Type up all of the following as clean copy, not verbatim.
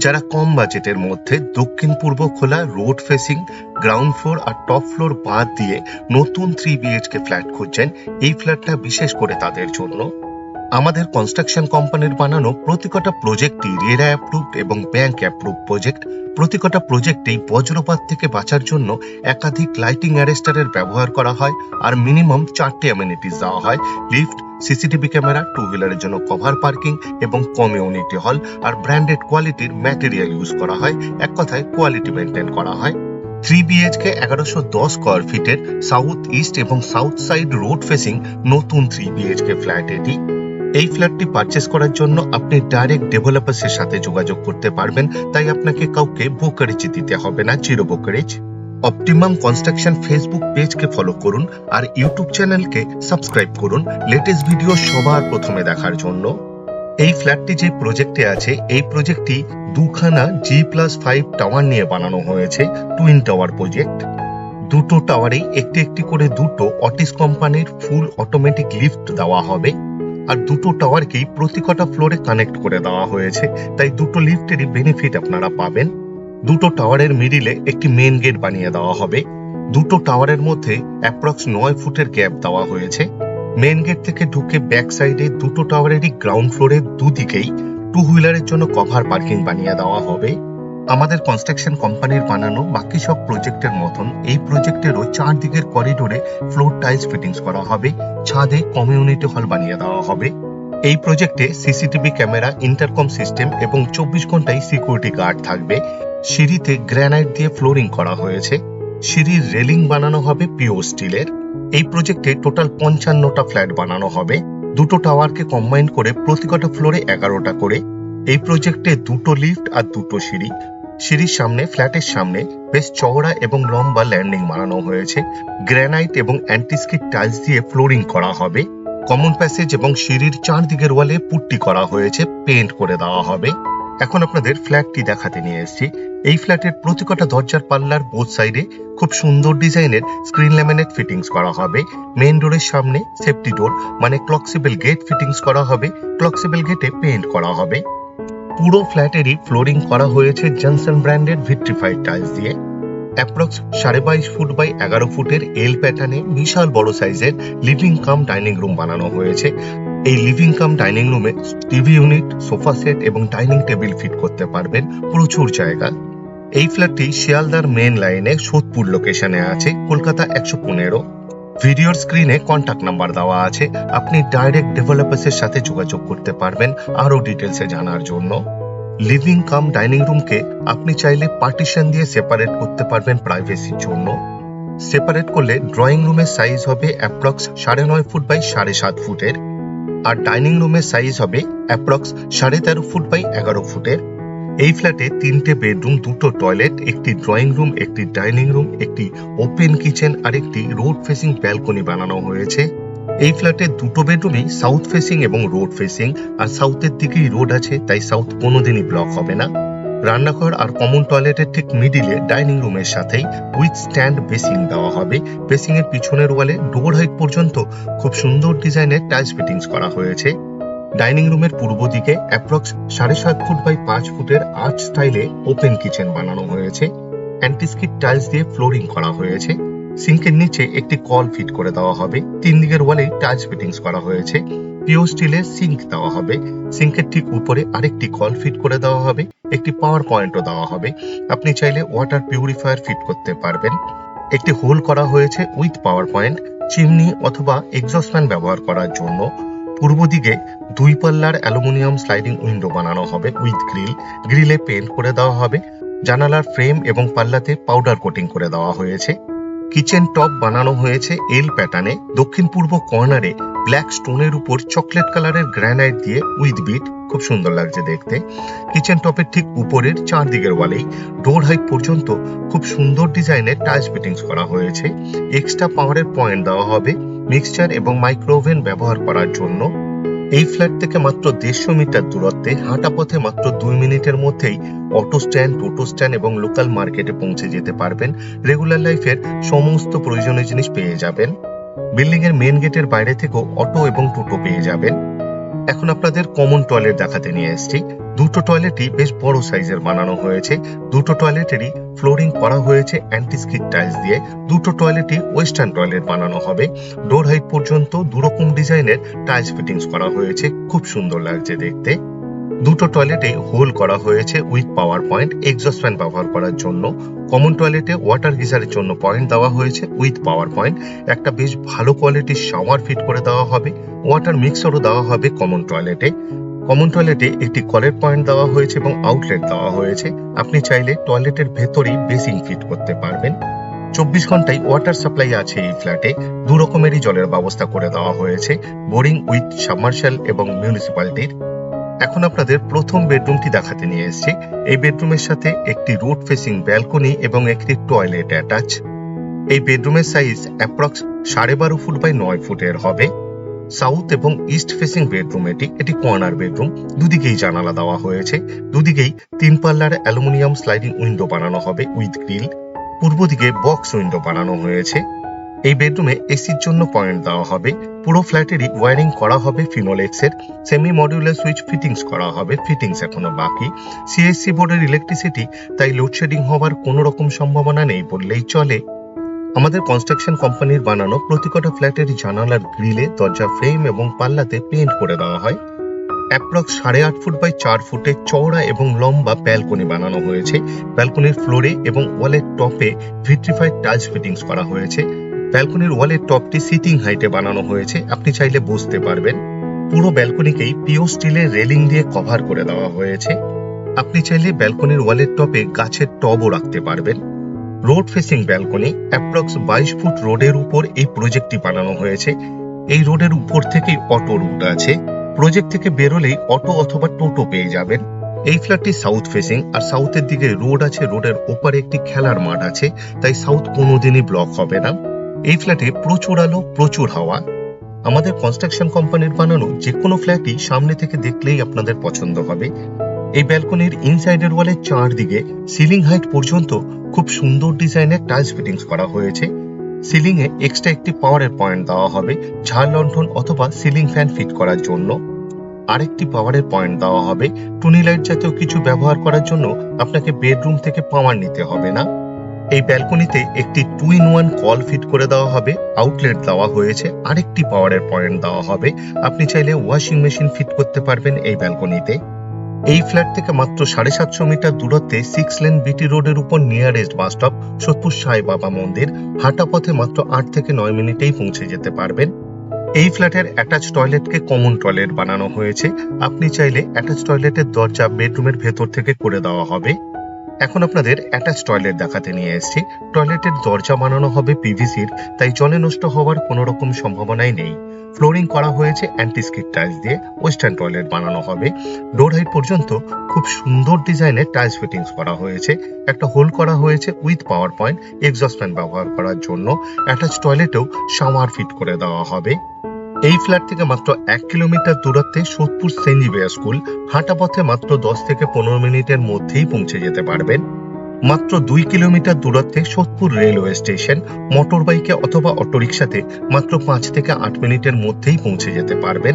যারা কম বাজেটের মধ্যে দক্ষিণ পূর্ব খোলা রোড ফেসিং গ্রাউন্ড ফ্লোর আর টপ ফ্লোর বাদ দিয়ে নতুন 3 BHK ফ্ল্যাট খুঁজছেন, এই ফ্ল্যাটটা বিশেষ করে তাদের জন্য। আমাদের কনস্ট্রাকশন কোম্পানির বানানো প্রতিকটা প্রজেক্টই রেরা অ্যাপ্রুভড এবং ব্যাংক অ্যাপ্রুভড প্রজেক্ট। প্রতিকটা প্রজেক্টেই বজ্রপাত থেকে বাঁচার জন্য একাধিক লাইটিং অ্যারেস্টারের ব্যবহার করা হয় আর মিনিমাম 4টে অ্যামেনিটিস দেওয়া হয়: লিফট, সিসিটিভি ক্যামেরা, টু হুইলারের জন্য কভার পার্কিং এবং কমিউনিটি হল। আর ব্র্যান্ডেড কোয়ালিটির ম্যাটেরিয়াল ইউজ করা হয়, এক কথায় কোয়ালিটি মেনটেন করা হয়। 3 BHK 1110 স্কোয়ার ফিটের সাউথ ইস্ট এবং সাউথ সাইড রোড ফেসিং নতুন 3 BHK ফ্ল্যাট এটি। এই ফ্ল্যাটটি পারচেস করার জন্য আপনি ডাইরেক্ট ডেভেলপার্সের সাথে যোগাযোগ করতে পারবেন, তাই আপনাকে কাউকে ব্রোকারেজ দিতে হবে না, zero brokerage. Optimum construction Facebook পেজকে ফলো করুন আর ইউটিউব চ্যানেলকে সাবস্ক্রাইব করুন লেটেস্ট ভিডিও সবার প্রথমে দেখার জন্য। এই ফ্ল্যাটটি যে প্রজেক্টে আছে, এই প্রজেক্টটি দুখানা G+5 টাওয়ার নিয়ে বানানো হয়েছে, টুইন টাওয়ার প্রজেক্ট। দুটো টাওয়ারেই একটি একটি করে দুটো অটিস কোম্পানির ফুল অটোমেটিক লিফট দেওয়া হবে আর দুটো টাওয়ারকেই প্রতিকটা ফ্লোরে কানেক্ট করে দেওয়া হয়েছে, তাই দুটো লিফটেরই বেনিফিট আপনারা পাবেন। দুটো টাওয়ারের মিডিলে একটি মেন গেট বানিয়ে দেওয়া হবে। দুটো টাওয়ারের মধ্যে অ্যাপ্রক্স 9 ফুটের গ্যাপ দেওয়া হয়েছে। মেন গেট থেকে ঢুকে ব্যাক সাইডে দুটো টাওয়ারেরই গ্রাউন্ড ফ্লোরের দুদিকেই টু হুইলারের জন্য কভার পার্কিং বানিয়ে দেওয়া হবে। আমাদের কনস্ট্রাকশন কোম্পানির বানানো বাকি সব প্রজেক্টের মতন এই প্রজেক্টেরও চারদিকের করিডোরে ফ্লোর টাইলস ফিটিংস করা হবে, ছাদে কমিউনিটি হল বানিয়ে দেওয়া হবে। এই প্রজেক্টে সিসিটিভি ক্যামেরা, ইন্টারকম সিস্টেম এবং 24 ঘন্টায় সিকিউরিটি গার্ড থাকবে। সিঁড়িতে গ্রানাইট দিয়ে ফ্লোরিং করা হয়েছে। সিঁড়ির রেলিং বানানো হবে পিওর স্টিলের। এই প্রজেক্টে টোটাল 55টা ফ্ল্যাট বানানো হবে। দুটো টাওয়ারকে কম্বাইন করে প্রতিকটা ফ্লোরে 11টা করে। এই প্রজেক্টে দুটো লিফট আর দুটো সিঁড়ি। সিঁড়ির সামনে, ফ্ল্যাটের সামনে বেশ চওড়া এবং লম্বা ল্যান্ডিং বানানো হয়েছে। গ্রানাইট এবং অ্যান্টিস্কিড টাইলস দিয়ে ফ্লোরিং করা হবে। কমন প্যাসেজ এবং সিঁড়ির চারদিকের ওয়ালে পুট্টি করা হয়েছে, পেইন্ট করে দেওয়া হবে। এখন আপনাদের ফ্ল্যাটটি দেখাতে নিয়ে এসেছি। এই ফ্ল্যাটের প্রতিকটা দরজার পাল্লার বোথ সাইডে খুব সুন্দর ডিজাইনের স্ক্রিন ল্যামিনেট ফিটিংস করা হবে। মেইন ডোরের সামনে সেফটি ডোর মানে ক্লকসিবল গেট ফিটিংস করা হবে। ক্লকসিবল গেটে পেইন্ট করা হবে। পুরো ফ্ল্যাটেরই ফ্লোরিং করা হয়েছে জনসন ব্র্যান্ডেড ভিট্রিফাইড টাইলস দিয়ে। অ্যাপ্রক্স 22.5 ফুট বাই 11 ফুটের এল প্যাটার্নে বিশাল বড় সাইজের লিভিং কাম ডাইনিং রুম বানানো হয়েছে। এই লিভিং কাম ডাইনিং রুমে টিভি ইউনিট, সোফা সেট এবং ডাইনিং টেবিল ফিট করতে পারবেন, প্রচুর জায়গা। এই ফ্ল্যাটটি শিয়ালদার মেন লাইনে সোদপুর লোকেশনে আছে, কলকাতা 115। ভিডিওর স্ক্রিনে কন্ট্যাক্ট নাম্বার দেওয়া আছে, আপনি ডাইরেক্ট ডেভেলপার্সের সাথে যোগাযোগ করতে পারবেন আরো ডিটেলসে জানার জন্য। লিভিং কাম ডাইনিং রুমকে আপনি চাইলে পার্টিশন দিয়ে সেপারেট করতে পারবেন প্রাইভেসির জন্য। সেপারেট করলে ড্রয়িং রুমের সাইজ হবে অ্যাপ্রক্স 9.5 ফুট বাই 7.5 ফুটের আর ডাইনিং রুমের সাইজ হবে অ্যাপ্রক্স 13.5 ফুট বাই 11 ফুটের। এই ফ্ল্যাটে 3টে বেডরুম, 2টো টয়লেট, একটি ড্রয়িং রুম, একটি ডাইনিং রুম, একটি ওপেন কিচেন আর একটি রোড ফেসিং ব্যালকনি বানানো হয়েছে। এই ফ্ল্যাটে দুটো বেডরুমই সাউথ ফেসিং এবং রোড ফেসিং, আর সাউথের দিকেই রোড আছে, তাই সাউথ কোনোদিনই ব্লক হবে না। রান্নাঘর আর কমন টয়লেটের ঠিক মিডিলে ডাইনিং রুমের সাথেই উইথ স্ট্যান্ড বেসিং দেওয়া হবে। বেসিং এর পিছনের ওয়ালে ডোর হাইট পর্যন্ত খুব সুন্দর ডিজাইনের টাইলস ফিটিংস করা হয়েছে। ডাইনিং রুমের পূর্ব দিকে অ্যাপ্রক্স 7.5 ফুট বাই 5 ফুটের আর্চ স্টাইলে ওপেন কিচেন বানানো হয়েছে। অ্যান্টিস্কিড টাইলস দিয়ে ফ্লোরিং করা হয়েছে। সিঙ্কের নিচে একটি কল ফিট করে দেওয়া হবে। 3 দিকের ওয়ালে টাইলস ফিটিংস করা হয়েছে। পিওর স্টিলের সিঙ্ক দেওয়া হবে। সিঙ্কের ঠিক উপরে আরেকটি কল ফিট করে দেওয়া হবে। একটি পাওয়ার পয়েন্টও দেওয়া হবে। আপনি চাইলে ওয়াটার পিউরিফায়ার ফিট করতে পারবেন। একটি হোল করা হয়েছে উইথ পাওয়ার পয়েন্ট, চিমনি অথবা এক্সস্ট ফ্যান ব্যবহার করার জন্য। পূর্ব দিকে 2 পাল্লার অ্যালুমিনিয়াম স্লাইডিং উইন্ডো বানানো হবে উইথ গ্রিল। গ্রিলে পেইন্ট করে দেওয়া হবে। জানালার ফ্রেম এবং পাল্লাতে পাউডার কোটিং করে দেওয়া হয়েছে। কিচেন টপ বানানো হয়েছে এল প্যাটার্নে। দক্ষিণ পূর্ব কর্নারে ব্ল্যাক স্টোনের উপর চকলেট কালারের গ্রানাইট দিয়ে উইথ বিট, খুব সুন্দর লাগছে দেখতে। কিচেন টপের ঠিক উপরের চারদিকের ওয়ালেই ডোর হাইট পর্যন্ত খুব সুন্দর ডিজাইনের টাইলস ফিটিংস করা হয়েছে। এক্সট্রা পাওয়ারের পয়েন্ট দেওয়া হবে মিক্সচার এবং মাইক্রোওভেন ব্যবহার করার জন্য। এই ফ্ল্যাট থেকে মাত্র 150 মিটার দূরত্বে হাঁটা পথে মাত্র 2 মিনিটের মধ্যেই অটো স্ট্যান্ড, টোটো স্ট্যান্ড এবং লোকাল মার্কেটে পৌঁছে যেতে পারবেন। রেগুলার লাইফের সমস্ত প্রয়োজনীয় জিনিস পেয়ে যাবেন। বিল্ডিং এর মেন গেটের বাইরে থেকেও অটো এবং টোটো পেয়ে যাবেন। এখন আপনাদের কমন টয়লেট দেখাতে নিয়ে এসেছি। দুটো টয়লেটই বেশ বড় সাইজের বানানো হয়েছে। দুটো টয়লেটেরই ফ্লোরিং করা হয়েছে অ্যান্টি স্কিড টাইলস দিয়ে। দুটো টয়লেটই ওয়েস্টার্ন টয়লেট বানানো হবে। ডোর হাইট পর্যন্ত দুরকম ডিজাইনের টাইলস ফিটিংস করা হয়েছে, খুব সুন্দর লাগছে দেখতে। দুটো টয়লেটে হোল করা হয়েছে with power point exhaust fan ব্যবহার করার জন্য। কমন টয়লেটে ওয়াটার গিজারের জন্য পয়েন্ট দেওয়া হয়েছে উইথ পাওয়ার পয়েন্ট। একটা বেশ ভালো কোয়ালিটির শাওয়ার ফিট করে দেওয়া হবে। ওয়াটার মিক্সারও দেওয়া হবে কমন টয়লেটে। কমন টয়লেটে একটি কলের পয়েন্ট দেওয়া হয়েছে এবং আউটলেট দেওয়া হয়েছে। আপনি চাইলে টয়লেটের ভেতরেই বেসিন ফিট করতে পারবেন। 24 ঘন্টায় ওয়াটার সাপ্লাই আছে এই ফ্ল্যাটে। দু রকমেরই জলের ব্যবস্থা করে দেওয়া হয়েছে, বোরিং উইথ সাবমার্শাল এবং মিউনিসিপ্যালিটির। এখন আপনাদের প্রথম বেডরুমটি দেখাতে নিয়ে এসেছি। এই বেডরুমের সাথে একটি রোড ফেসিং ব্যালকনি এবং একটি টয়লেট অ্যাটাচ। এই বেডরুমের সাইজ অ্যাপ্রক্স 12.5 ফুট বাই 9 ফুটের হবে। সাউথ এবং ইস্ট ফেসিং বেডরুম এটি কর্নার বেডরুম। দুদিকেই জানালা দেওয়া হয়েছে। দুদিকেই 3 পাল্লার অ্যালুমিনিয়াম স্লাইডিং উইন্ডো বানানো হবে উইথ গ্রিল। পূর্ব দিকে বক্স উইন্ডো বানানো হয়েছে। এই বেডরুমে এসির জন্য পয়েন্ট দেওয়া হবে। পুরো ফ্ল্যাটেরই ওয়ারিং করা হবে ফিনোলেক্স এর। সেমি মডিউলার সুইচ ফিটিংস করা হবে, ফিটিংস এখনো বাকি। সিএসসি বোর্ডের ইলেকট্রিসিটি, তাই লোডশেডিং হওয়ার কোনো রকম সম্ভাবনা নেই বললেই চলে। আমাদের কনস্ট্রাকশন কোম্পানির বানানো প্রতিকটা ফ্ল্যাটের জানালার গ্রিলে, দরজা ফ্রেম এবং পাল্লাতে পেইন্ট করে দেওয়া হয়। অ্যাপ্রক্স 8.5 ফুট বাই 4 ফুটের চওড়া এবং লম্বা ব্যালকনি বানানো হয়েছে। ব্যালকনির ফ্লোরে এবং ওয়ালের টপে ভিট্রিফাইড টাইলস ফিটিংস করা হয়েছে। ব্যালকনির ওয়ালের টপটি সিটিং হাইটে বানানো হয়েছে, আপনি চাইলে বসতে পারবেন। পুরো ব্যালকনিকেই পিও স্টিলের রেলিং দিয়ে কভার করে দেওয়া হয়েছে। আপনি চাইলে ব্যালকনির ওয়ালের টপে গাছের টবও রাখতে পারবেন। Road facing balcony, approx 22 foot রোডের উপর এই প্রজেক্টটি বানানো হয়েছে। এই রোডের উপর থেকেই অটো রুট আছে। প্রজেক্ট থেকে বেরোলেই অটো অথবা টোটো পেয়ে যাবেন। এই ফ্ল্যাটটি সাউথ ফেসিং, আর সাউথের দিকে রোড আছে। রোডের ওপারে একটি খেলার মাঠ আছে, তাই সাউথ কোনোদিনই ব্লক হবে না। এই ফ্ল্যাটে প্রচুর আলো, প্রচুর হাওয়া। আমাদের কনস্ট্রাকশন কোম্পানির বানানো যে কোনো ফ্ল্যাটই সামনে থেকে দেখলেই আপনাদের পছন্দ হবে। এই ব্যালকনির ইনসাইডের ওয়ালের চারদিকে সিলিং হাইট পর্যন্ত খুব সুন্দর ডিজাইনের টাইলস ফিটিংস করা হয়েছে। সিলিং এ এক্সট্রা একটি পাওয়ারের পয়েন্ট দেওয়া হবে ঝাড় লণ্ঠন অথবা সিলিং ফ্যান ফিট করার জন্য। আরেকটি পাওয়ারের পয়েন্ট দেওয়া হবে টুনি লাইট জাতীয় কিছু ব্যবহার করার জন্য। আপনাকে বেডরুম থেকে পাওয়ার নিতে হবে না। এই ব্যালকনিতে একটি 2-in-1 কল ফিট করে দেওয়া হবে। আউটলেট দেওয়া হয়েছে। আরেকটি পাওয়ারের পয়েন্ট দেওয়া হবে। আপনি চাইলে ওয়াশিং মেশিন ফিট করতে পারবেন এই ব্যালকনিতে। এই ফ্ল্যাট থেকে মাত্র 750 মিটার দূরত্বে 6 লেন বিটি রোডের উপর নিয়ারেস্ট বাস স্টপ সোদপুর সাই বাবা মন্দির। হাঁটা পথে মাত্র 8 থেকে 9 মিনিটেই পৌঁছে যেতে পারবেন। এই ফ্ল্যাটের অ্যাটাচ টয়লেটকে কমন টয়লেট বানানো হয়েছে। আপনি চাইলে অ্যাটাচ টয়লেটের দরজা বেডরুমের ভেতর থেকে করে দেওয়া হবে। এখন আপনাদের অ্যাটাচ টয়লেট দেখাতে নিয়ে এসেছি। টয়লেটের দরজা বানানো হবে পিভিসির, তাই জলে নষ্ট হওয়ার কোনো রকম সম্ভাবনাই নেই। ফ্লোরিং করা হয়েছে অ্যান্টি স্কিড টাইলস দিয়ে। ওয়েস্টার্ন টয়লেট বানানো হবে। ডোর হাইট পর্যন্ত খুব সুন্দর ডিজাইনের টাইলস ফিটিংস করা হয়েছে। একটা হোল করা হয়েছে with power point exhaust fan ব্যবহার করার জন্য। অ্যাটাচ টয়লেটেও শাওয়ার ফিট করে দেওয়া হবে। এই ফ্ল্যাট থেকে মাত্র 1 কিলোমিটার দূরত্বে সোদপুর সেন্ট জেভিয়ার স্কুল। হাঁটা পথে মাত্র 10 থেকে 15 মিনিটের মধ্যেই পৌঁছে যেতে পারবেন। মাত্র 2 কিলোমিটার দূরত্বে সোদপুর রেলওয়ে স্টেশন। মোটর বাইকে অথবা অটোরিকশাতে মাত্র 5 থেকে 8 মিনিটের মধ্যেই পৌঁছে যেতে পারবেন।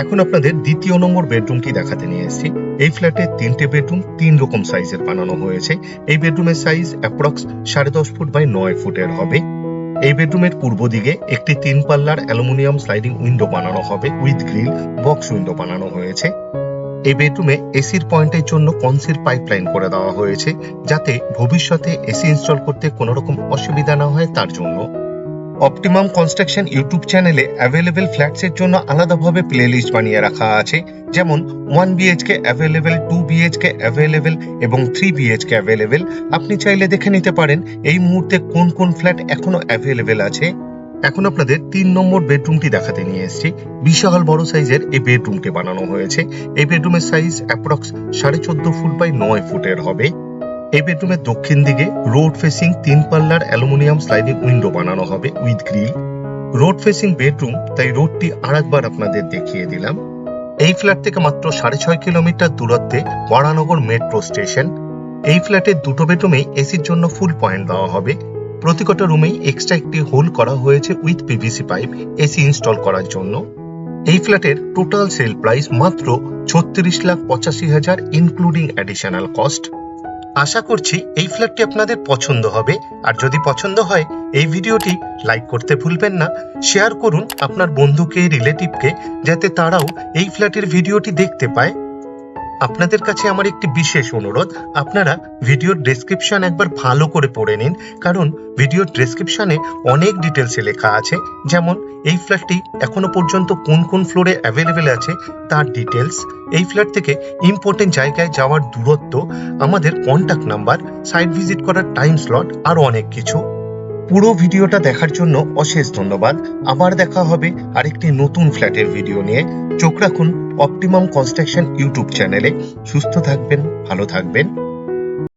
এখন আপনাদের দ্বিতীয় নম্বর বেডরুমটি দেখাতে নিয়ে এসেছি। এই ফ্ল্যাটে 3টে বেডরুম 3 রকম সাইজের বানানো হয়েছে। এই বেডরুমের সাইজ অ্যাপ্রক্স 10.5 ফুট বাই 9 ফুটের হবে। এই বেডরুমের পূর্ব দিকে একটি 3 পাল্লার অ্যালুমিনিয়াম স্লাইডিং উইন্ডো বানানো হবে উইথ গ্রিল। বক্স উইন্ডো বানানো হয়েছে। এই বেডরুমে এসির পয়েন্টের জন্য কনসির পাইপলাইন করে দেওয়া হয়েছে, যাতে ভবিষ্যতে এসি ইনস্টল করতে কোনো রকম অসুবিধা না হয় তার জন্য। অপটিমাম কনস্ট্রাকশন ইউটিউব চ্যানেলে অ্যাভেলেবেল ফ্ল্যাটসের জন্য আলাদাভাবে প্লেলিস্ট বানিয়ে রাখা আছে, যেমন 1 BHK অ্যাভেলেবেল, 2 BHK অ্যাভেলেবেল এবং 3 BHK অ্যাভেলেবেল। আপনি চাইলে দেখে নিতে পারেন এই মুহূর্তে কোন কোন ফ্ল্যাট এখনো অ্যাভেলেবেল আছে। এখন আপনাদের 3 নম্বর বেডরুমটি দেখাতে নিয়ে এসেছি। বিশাল বড় সাইজের এই বেডরুমটি বানানো হয়েছে। এই বেডরুমের সাইজ অ্যাপ্রক্স 14.5 ফুট বাই 9 ফুটের হবে। এই বেডরুমের দক্ষিণ দিকে রোড ফেসিং 3 পাল্লার অ্যালুমিনিয়াম স্লাইডিং উইন্ডো বানানো হবে with grill. Road facing bedroom, তাই রোডটি আরেকবার আপনাদের দেখিয়ে দিলাম। এই ফ্ল্যাট থেকে মাত্র 6.5 কিলোমিটার দূরত্বে বরানগর মেট্রো স্টেশন। এই ফ্ল্যাটের দুটো বেডরুমেই এসির জন্য ফুল পয়েন্ট দেওয়া হবে। প্রতিকটা রুমেই এক্সট্রা একটি হোল করা হয়েছে with PVC pipe AC install করার জন্য। এই ফ্ল্যাটের টোটাল সেল প্রাইস মাত্র 36,85,000 ইনক্লুডিং অ্যাডিশনাল কস্ট। আশা করছি এই ফ্ল্যাটটি আপনাদের পছন্দ হবে, আর যদি পছন্দ হয় এই ভিডিওটি লাইক করতে ভুলবেন না, শেয়ার করুন আপনার বন্ধুকে, রিলেটিভকে, যাতে তারাও এই ফ্ল্যাটের ভিডিওটি দেখতে পায়। আপনাদের কাছে আমার একটি বিশেষ অনুরোধ, আপনারা ভিডিওর ডেসক্রিপশন একবার ভালো করে পড়ে নিন, কারণ ভিডিওর ডেসক্রিপশনে অনেক ডিটেলসে লেখা আছে, যেমন এই ফ্ল্যাটটি এখনো পর্যন্ত কোন কোন ফ্লোরে অ্যাভেলেবেল আছে তার ডিটেলস, এই ফ্ল্যাট থেকে ইম্পর্টেন্ট জায়গায় যাওয়ার দূরত্ব, আমাদের কন্ট্যাক্ট নাম্বার, সাইট ভিজিট করার টাইম স্লট, আরও অনেক কিছু। পুরো ভিডিওটা দেখার জন্য অশেষ ধন্যবাদ। আবার দেখা হবে আরেকটি নতুন ফ্ল্যাটের ভিডিও নিয়ে। চোখ রাখুন অপটিমাম কনস্ট্রাকশন ইউটিউব চ্যানেলে। সুস্থ থাকবেন, ভালো থাকবেন।